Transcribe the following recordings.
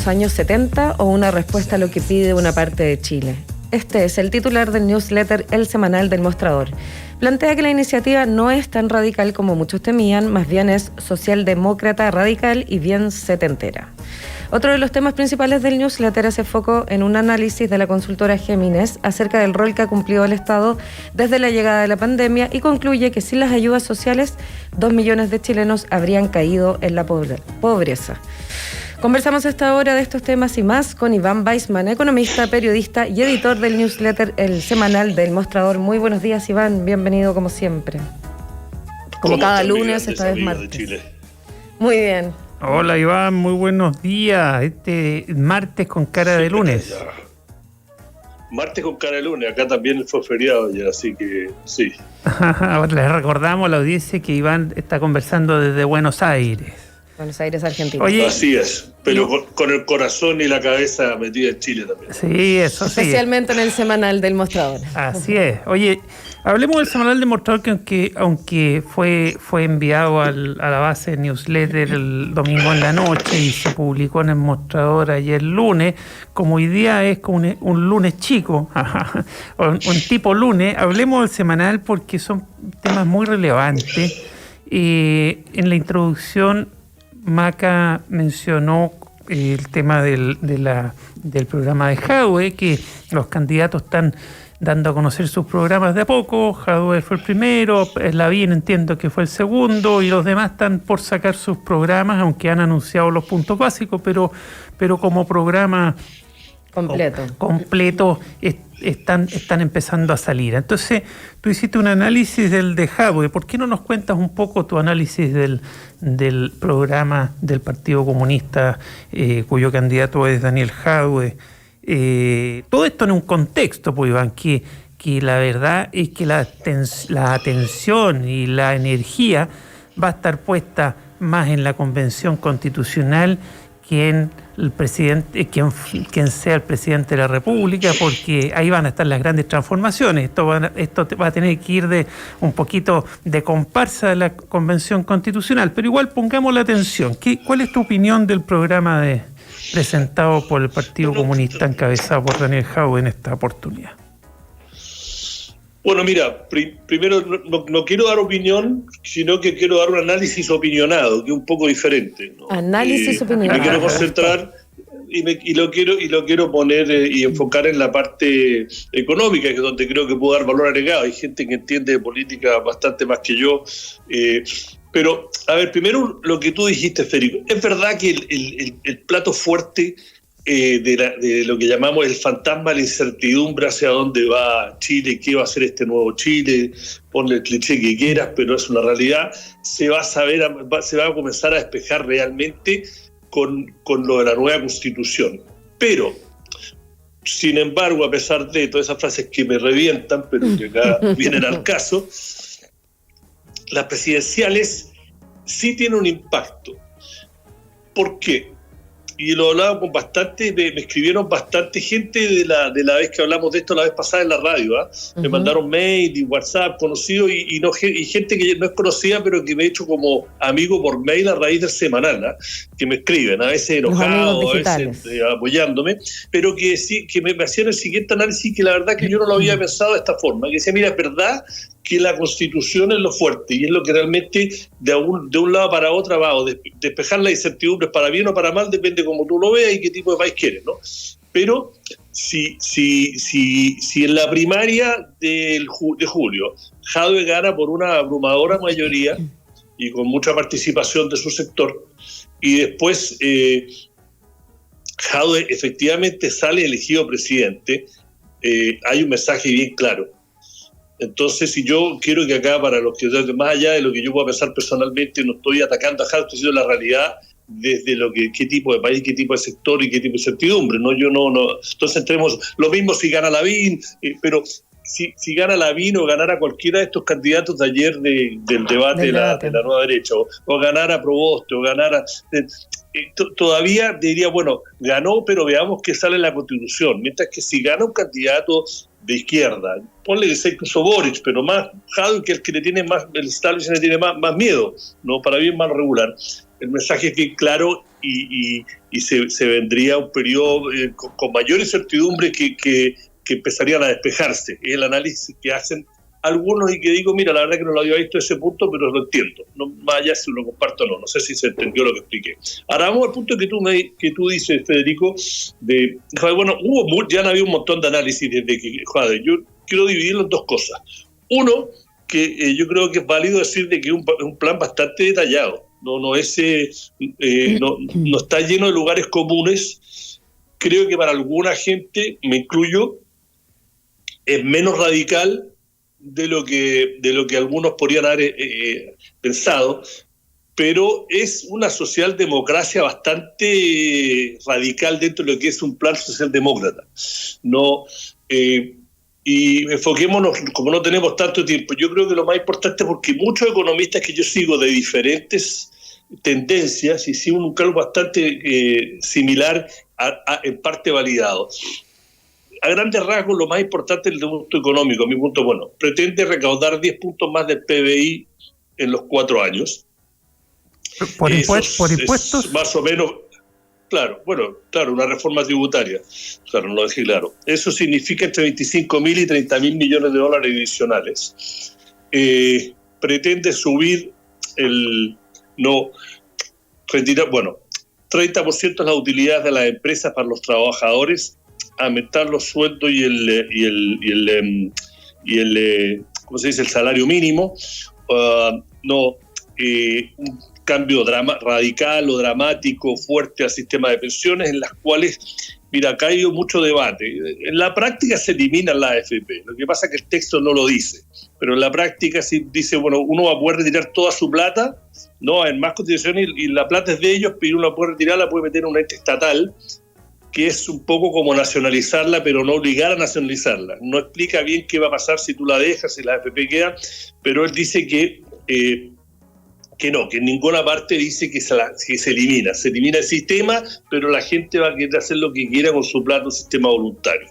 los años 70 o una respuesta a lo que pide una parte de Chile? Este es el titular del newsletter El Semanal del Mostrador. Plantea que la iniciativa no es tan radical como muchos temían, más bien es socialdemócrata radical y bien setentera. Otro de los temas principales del newsletter hace foco en un análisis de la consultora Géminis acerca del rol que ha cumplido el Estado desde la llegada de la pandemia y concluye que sin las ayudas sociales, 2 millones de chilenos habrían caído en la pobreza. Conversamos a esta hora de estos temas y más con Iván Weissman, economista, periodista y editor del newsletter El Semanal del Mostrador. Muy buenos días, Iván. Bienvenido como siempre. Como cada lunes, esta vez martes. Muy bien. Hola Iván, muy buenos días. Este martes con cara de lunes. Martes con cara de lunes, acá también fue feriado ya, así que sí. Les recordamos a la audiencia que Iván está conversando desde Buenos Aires. Buenos Aires, Argentina. Oye, así es, pero con el corazón y la cabeza metida en Chile también. Sí, eso sí. Especialmente en el Semanal del Mostrador. Así es. Oye, hablemos del Semanal del Mostrador que aunque fue enviado a la base de newsletter el domingo en la noche y se publicó en el Mostrador ayer lunes, como hoy día es como un lunes chico, un tipo lunes, hablemos del Semanal porque son temas muy relevantes. En la introducción Maca mencionó el tema del programa de Jadwe, que los candidatos están dando a conocer sus programas de a poco. Jadwe fue el primero, Lavín entiendo que fue el segundo, y los demás están por sacar sus programas, aunque han anunciado los puntos básicos, pero como programa completo están empezando a salir. Entonces, tú hiciste un análisis del de Jadwe. ¿Por qué no nos cuentas un poco tu análisis del programa del Partido Comunista, cuyo candidato es Daniel Jadwe? Todo esto en un contexto, pues, Iván, que la verdad es que la atención y la energía va a estar puesta más en la Convención Constitucional que en el presidente, quien sea el presidente de la República, porque ahí van a estar las grandes transformaciones. Esto va a tener que ir de un poquito de comparsa de la Convención Constitucional, pero igual pongamos la atención. ¿Cuál es tu opinión del programa presentado por el Partido Comunista encabezado por Daniel Jadwe en esta oportunidad? Bueno, mira, primero no quiero dar opinión, sino que quiero dar un análisis opinionado, que es un poco diferente, ¿no? Análisis opinionado. Me quiero concentrar y lo quiero poner y enfocar en la parte económica, que es donde creo que puedo dar valor agregado. Hay gente que entiende de política bastante más que yo. Pero, a ver, primero lo que tú dijiste, Federico. Es verdad que el plato fuerte de lo que llamamos el fantasma de la incertidumbre hacia dónde va Chile, qué va a ser este nuevo Chile, ponle el cliché que quieras, pero es una realidad, se va a comenzar a despejar realmente con lo de la nueva Constitución. Pero, sin embargo, a pesar de todas esas frases que me revientan, pero que acá vienen al caso, las presidenciales sí tienen un impacto. ¿Por qué? Y lo hablaba con bastante, me escribieron bastante gente de la vez que hablamos de esto la vez pasada en la radio, Me mandaron mail y WhatsApp conocidos y gente que no es conocida, pero que me he hecho como amigo por mail a raíz del Semanal, que me escriben, a veces enojados, a veces apoyándome, pero que sí, que me hacían el siguiente análisis, que la verdad que yo no lo había pensado de esta forma, que decía, mira, es verdad que la Constitución es lo fuerte y es lo que realmente de un lado para otro va, o despejar las incertidumbres para bien o para mal, depende como tú lo veas y qué tipo de país quieres, ¿no? Pero si en la primaria de julio Jadwe gana por una abrumadora mayoría y con mucha participación de su sector, y después Jadwe efectivamente sale elegido presidente, hay un mensaje bien claro. Entonces, si yo quiero que acá, para los que más allá de lo que yo pueda pensar personalmente, no estoy atacando a Jadwe, estoy diciendo la realidad desde qué tipo de país, qué tipo de sector y qué tipo de incertidumbre, ¿no? Yo no. Entonces entremos, lo mismo si gana Lavín, pero si gana Lavín o ganara cualquiera de estos candidatos de ayer del debate de la nueva derecha, o ganara Proboste, o ganara... todavía diría, bueno, ganó, pero veamos qué sale en la Constitución. Mientras que si gana un candidato de izquierda, ponle que sea incluso Boric, pero más Jadwe, que el que le tiene más, el establishment le tiene más miedo, ¿no? Para bien más regular. El mensaje es bien claro y se vendría un periodo con mayor incertidumbre que empezarían a despejarse. Es el análisis que hacen algunos y que digo, mira, la verdad que no lo había visto a ese punto, pero lo entiendo. No, más allá si lo comparto o no. No sé si se entendió lo que expliqué. Ahora vamos al punto que tú dices, Federico, bueno, ya han habido un montón de análisis desde que, yo quiero dividirlo en dos cosas. Uno, que yo creo que es válido decir de que es un plan bastante detallado. No está lleno de lugares comunes. Creo que para alguna gente, me incluyo, es menos radical de lo que algunos podrían haber pensado, pero es una socialdemocracia bastante radical dentro de lo que es un plan socialdemócrata. Y enfoquémonos, como no tenemos tanto tiempo, yo creo que lo más importante es porque muchos economistas que yo sigo de diferentes tendencias hicieron un cálculo bastante similar, en parte validado. A grandes rasgos, lo más importante es el punto económico, a mi punto, pretende recaudar 10 puntos más del PBI en los 4 años. ¿Por impuestos? Más o menos, claro, una reforma tributaria. Claro, no lo dejé claro. Eso significa entre 25.000 y 30.000 millones de dólares adicionales. Pretende subir 30% las utilidades de las empresas para los trabajadores, aumentar los sueldos y el ¿cómo se dice? El salario mínimo, un cambio radical o dramático fuerte al sistema de pensiones, en las cuales, mira, acá ha habido mucho debate. En la práctica se eliminan las AFP, lo que pasa es que el texto no lo dice, pero en la práctica sí dice, uno va a poder retirar toda su plata, en más constituciones, y la plata es de ellos, pero uno la puede retirar, la puede meter en un ente estatal, que es un poco como nacionalizarla, pero no obligar a nacionalizarla. No explica bien qué va a pasar si tú la dejas, si la AFP queda, pero él dice que en ninguna parte dice que se elimina. Se elimina el sistema, pero la gente va a querer hacer lo que quiera con su plata, un sistema voluntario.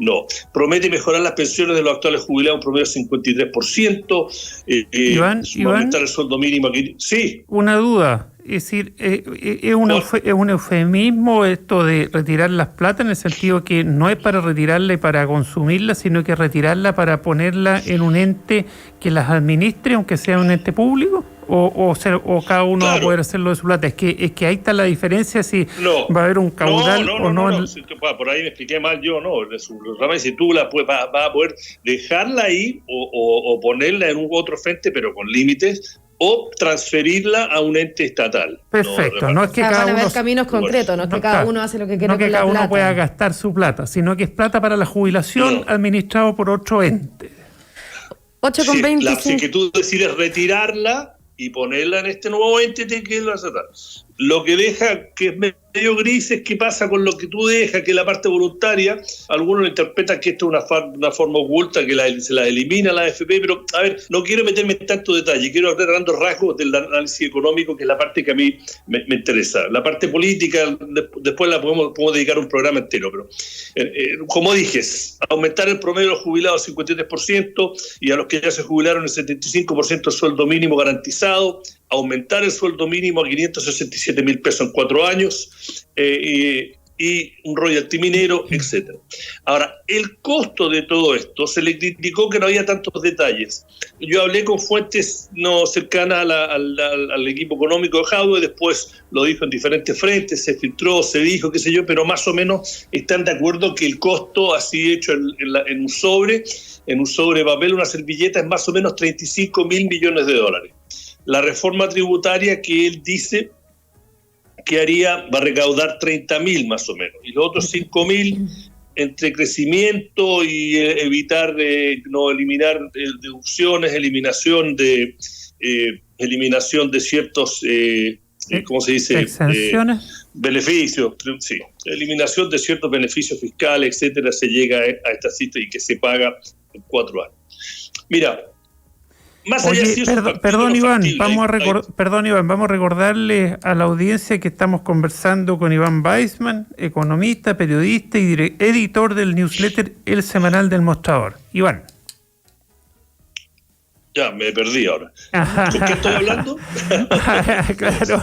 No. Promete mejorar las pensiones de los actuales jubilados un promedio del 53%. Iván, aumentar el sueldo mínimo aquí. Sí. Una duda. Es decir, ¿es un eufemismo esto de retirar las plata, en el sentido que no es para retirarla y para consumirla, sino que retirarla para ponerla en un ente que las administre, aunque sea un ente público? ¿O cada uno va a poder hacerlo de su plata? Es que ahí está la diferencia, si va a haber un caudal o no. Por ahí me expliqué mal yo, si tú vas a poder dejarla ahí o ponerla en un otro frente, pero con límites, o transferirla a un ente estatal. Perfecto, no es que cada uno... caminos concretos, no es que cada uno hace lo que quiera con la plata. No que cada uno pueda gastar su plata, sino que es plata para la jubilación administrado por otro ente. 8,25. Si que tú decides retirarla y ponerla en este nuevo ente, que lo hace tal. Lo que deja, que es medio gris, es qué pasa con lo que tú dejas, que es la parte voluntaria. Algunos interpretan que esto es una forma oculta, que se la elimina la AFP, pero a ver, no quiero meterme en tanto detalle, quiero hablar de grandes rasgos del análisis económico, que es la parte que a mí me interesa. La parte política, después la podemos dedicar un programa entero, pero como dije, aumentar el promedio de los jubilados al 53% y a los que ya se jubilaron el 75% del sueldo mínimo garantizado, aumentar el sueldo mínimo a 567.000 pesos en 4 años, y un royalty minero, etc. Ahora, el costo de todo esto, se le criticó que no había tantos detalles. Yo hablé con fuentes no cercanas al equipo económico de Jadwe, después lo dijo en diferentes frentes, se filtró, se dijo, qué sé yo, pero más o menos están de acuerdo que el costo, así hecho en un sobre de papel, una servilleta, es más o menos 35.000 millones de dólares. La reforma tributaria que él dice que va a recaudar 30.000 más o menos, y los otros 5.000 entre crecimiento y evitar eliminar deducciones, eliminación de ciertos ¿cómo se dice? ¿Exenciones? Beneficios, sí, eliminación de ciertos beneficios fiscales, etcétera, se llega a esta cifra y que se paga en 4 años. Mira, más allá de eso, perdón, Iván, vamos a recordarle a la audiencia que estamos conversando con Iván Weissman, economista, periodista y editor del newsletter El Semanal del Mostrador. Iván. Ya, me perdí ahora. ¿Con qué estoy hablando? Claro.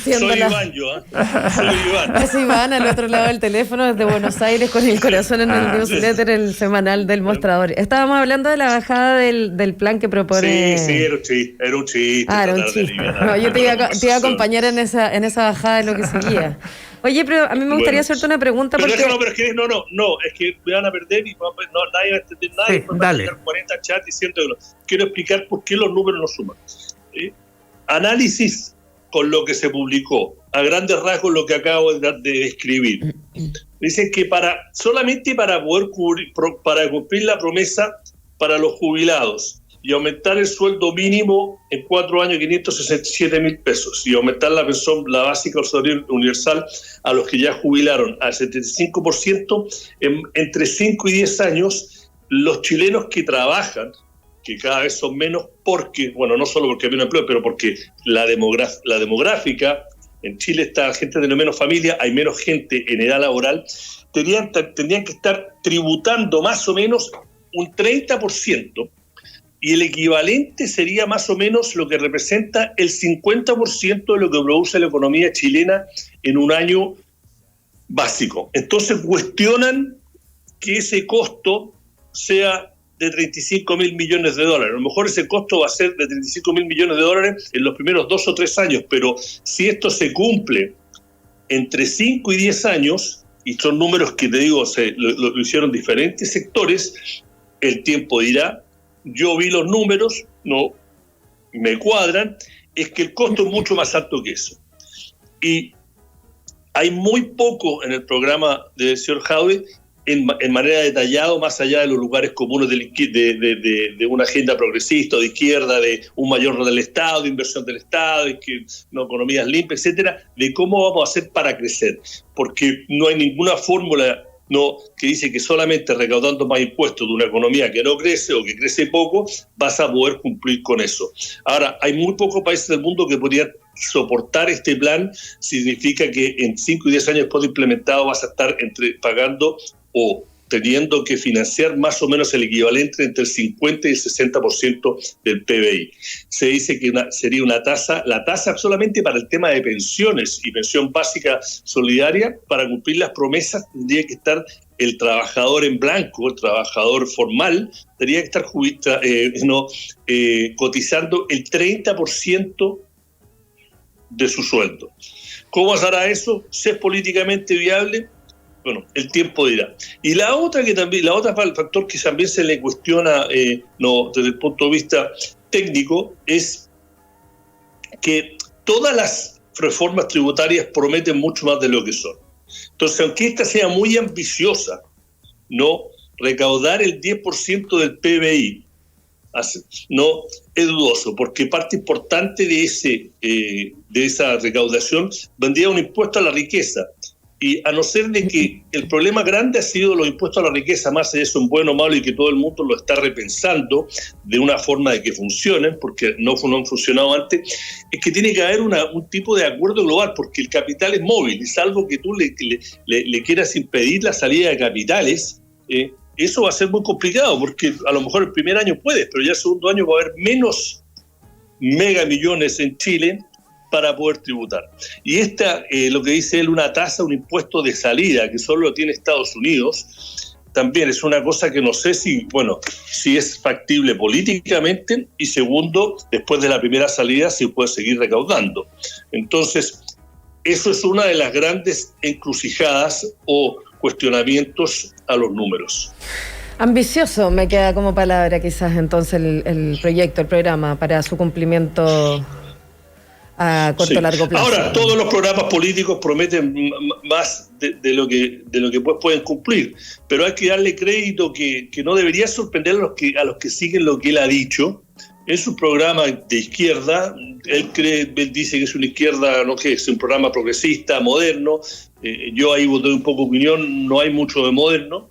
Soy Iván, yo, ¿eh? Soy Iván. Es Iván al otro lado del teléfono desde Buenos Aires con el corazón en el newsletter, el semanal del Mostrador. Estábamos hablando de la bajada del plan que propone... Sí, era un chiste. Era un chiste. No, yo te iba a acompañar en esa bajada de lo que seguía. Oye, pero a mí me gustaría hacerte una pregunta pero porque... es que me van a perder y nadie va a entender nada. Sí, y van a tener 40 chats diciendo que quiero explicar por qué los números no suman. Análisis con lo que se publicó, a grandes rasgos lo que acabo de describir. Dicen que solamente para poder cumplir la promesa para los jubilados y aumentar el sueldo mínimo en 4 años 567.000 pesos y aumentar la pensión, la básica universal a los que ya jubilaron al 75%, entre 5 y 10 años, los chilenos que trabajan, que cada vez son menos porque, no solo porque hay menos empleo, pero porque la demográfica, en Chile está gente de menos familia, hay menos gente en edad laboral, tendrían que estar tributando más o menos un 30%, y el equivalente sería más o menos lo que representa el 50% de lo que produce la economía chilena en un año básico. Entonces cuestionan que ese costo sea de 35.000 millones de dólares. A lo mejor ese costo va a ser de 35.000 millones de dólares en los primeros 2 o 3 años, pero si esto se cumple entre 5 y 10 años, y son números que te digo, lo hicieron diferentes sectores, el tiempo dirá. Yo vi los números, no me cuadran, es que el costo es mucho más alto que eso. Y hay muy poco en el programa del señor Jadwe en manera detallada, más allá de los lugares comunes de una agenda progresista o de izquierda, de un mayor rol del Estado, de inversión del Estado, economías limpias, etcétera, de cómo vamos a hacer para crecer. Porque no hay ninguna fórmula que dice que solamente recaudando más impuestos de una economía que no crece o que crece poco, vas a poder cumplir con eso. Ahora, hay muy pocos países del mundo que podrían soportar este plan. Significa que en 5 y 10 años después de implementado vas a estar pagando o teniendo que financiar más o menos el equivalente entre el 50 y el 60% del PBI. Se dice que sería la tasa solamente para el tema de pensiones y pensión básica solidaria, para cumplir las promesas tendría que estar el trabajador en blanco, el trabajador formal, tendría que estar cotizando el 30% de su sueldo. ¿Cómo se hará eso? ¿Si es políticamente viable? Bueno, el tiempo dirá. Y la otra factor que también se le cuestiona desde el punto de vista técnico es que todas las reformas tributarias prometen mucho más de lo que son. Entonces, aunque esta sea muy ambiciosa, recaudar el 10% del PBI es dudoso, porque parte importante de esa recaudación vendría un impuesto a la riqueza. Y a no ser de que el problema grande ha sido los impuestos a la riqueza, más de eso en bueno o malo, y que todo el mundo lo está repensando de una forma de que funcionen, porque no han funcionado antes, es que tiene que haber un tipo de acuerdo global, porque el capital es móvil, y salvo que tú le quieras impedir la salida de capitales, eso va a ser muy complicado, porque a lo mejor el primer año puedes, pero ya el segundo año va a haber menos megamillones en Chile para poder tributar. Y lo que dice él, una tasa, un impuesto de salida, que solo lo tiene Estados Unidos, también es una cosa que no sé si es factible políticamente, y segundo, después de la primera salida, si puede seguir recaudando. Entonces, eso es una de las grandes encrucijadas o cuestionamientos a los números. Ambicioso me queda como palabra quizás entonces el proyecto, el programa para su cumplimiento a corto o largo plazo. Ahora, todos los programas políticos prometen más de lo que pues pueden cumplir, pero hay que darle crédito que no debería sorprender a los que siguen lo que él ha dicho. Es un programa de izquierda, él dice que es una izquierda, es un programa progresista, moderno. Yo ahí voté un poco opinión, no hay mucho de moderno.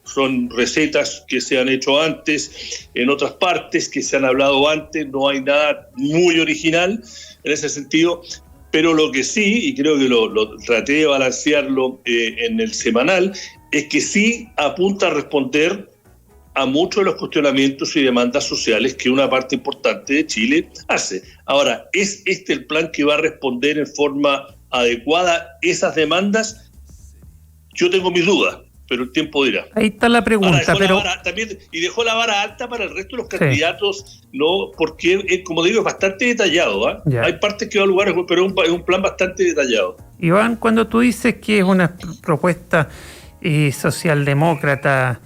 Son recetas que se han hecho antes, en otras partes que se han hablado antes, no hay nada muy original en ese sentido, pero lo que sí, y creo que lo traté de balancearlo en el semanal, es que sí apunta a responder a muchos de los cuestionamientos y demandas sociales que una parte importante de Chile hace. Ahora, ¿es este el plan que va a responder en forma adecuada esas demandas? Yo tengo mis dudas, pero el tiempo dirá. Ahí está la pregunta. Dejó la vara alta para el resto de los candidatos, no, porque, como digo, es bastante detallado. Hay partes que va a lugar, pero es un plan bastante detallado. Iván, cuando tú dices que es una propuesta socialdemócrata,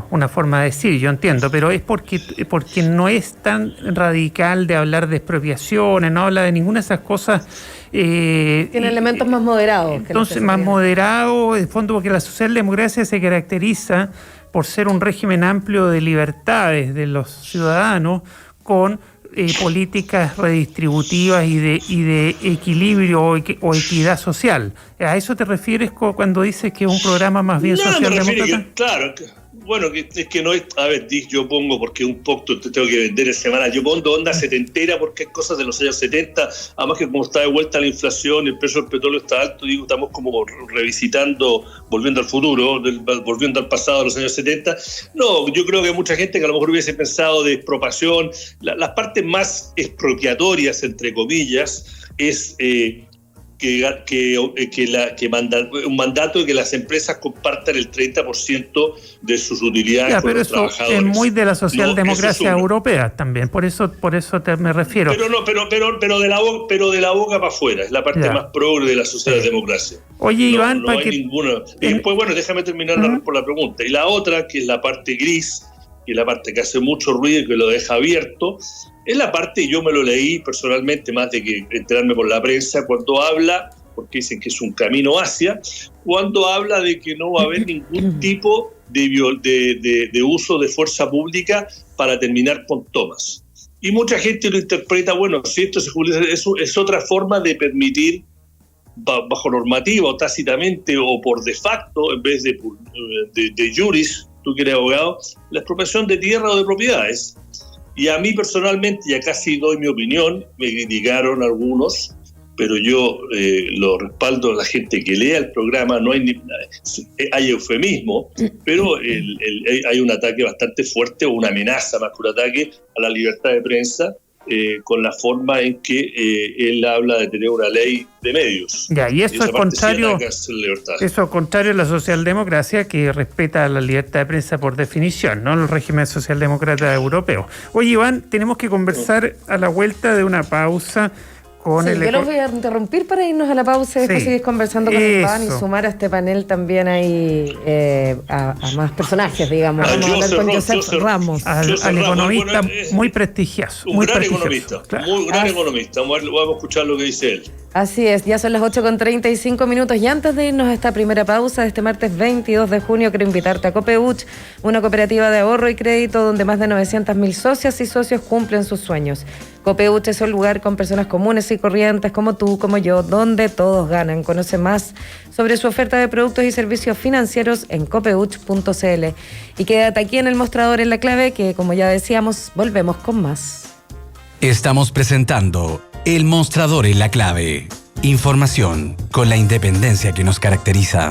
una forma de decir, yo entiendo, pero es porque no es tan radical de hablar de expropiaciones, no habla de ninguna de esas cosas. Tiene elementos más moderados. Entonces, más moderado, en fondo, porque la socialdemocracia se caracteriza por ser un régimen amplio de libertades de los ciudadanos con políticas redistributivas y de equilibrio o equidad social. ¿A eso te refieres cuando dices que es un programa más bien socialdemócrata? Claro, bueno, es que no es... A ver, yo pongo, porque un poco te tengo que vender en semana, yo pongo onda setentera porque hay cosas de los años 70, además que como está de vuelta la inflación, el precio del petróleo está alto, estamos como revisitando, volviendo al futuro, volviendo al pasado de los años 70. No, yo creo que hay mucha gente que a lo mejor hubiese pensado de expropiación. Las partes más expropiatorias, entre comillas, es... un mandato de que las empresas compartan el 30% de sus utilidades con los trabajadores. Es muy de la socialdemocracia europea también, por eso me refiero. Pero de la boca para afuera, es la parte más progre de la socialdemocracia. Oye, Iván, no hay ninguna. Y después, déjame terminar por la pregunta. Y la otra, que es la parte gris, que es la parte que hace mucho ruido y que lo deja abierto, es la parte, yo me lo leí personalmente, más de que enterarme por la prensa, cuando habla, porque dicen que es un camino hacia, cuando habla de que no va a haber ningún tipo de uso de fuerza pública para terminar con tomas. Y mucha gente lo interpreta, si esto es otra forma de permitir, bajo normativa o tácitamente o por de facto, en vez de juris, tú que eres abogado, la expropiación de tierra o de propiedades. Y a mí personalmente, y acá sí doy mi opinión, me criticaron algunos, pero yo lo respaldo a la gente que lea el programa, no hay eufemismo, pero hay un ataque bastante fuerte, o una amenaza más que un ataque a la libertad de prensa, con la forma en que él habla de tener una ley de medios. Y eso es contrario, contrario a la socialdemocracia, que respeta la libertad de prensa por definición, no el régimen socialdemócrata europeo. Oye, Iván, tenemos que conversar a la vuelta de una pausa con yo los voy a interrumpir para irnos a la pausa y después seguir conversando con Iván y sumar a este panel también ahí a más personajes, digamos. Vamos a hablar con Josep Ramos. Al economista muy prestigioso. Un gran economista, muy gran economista. Vamos a escuchar lo que dice él. Así es, ya son las 8:35 y antes de irnos a esta primera pausa de este martes 22 de junio, quiero invitarte a Copeuch, una cooperativa de ahorro y crédito donde más de 900.000 socias y socios cumplen sus sueños. Copeuch es un lugar con personas comunes y corrientes como tú, como yo, donde todos ganan. Conoce más sobre su oferta de productos y servicios financieros en copeuch.cl. Y quédate aquí en el mostrador en La Clave, que como ya decíamos, volvemos con más. Estamos presentando El Mostrador en La Clave. Información con la independencia que nos caracteriza.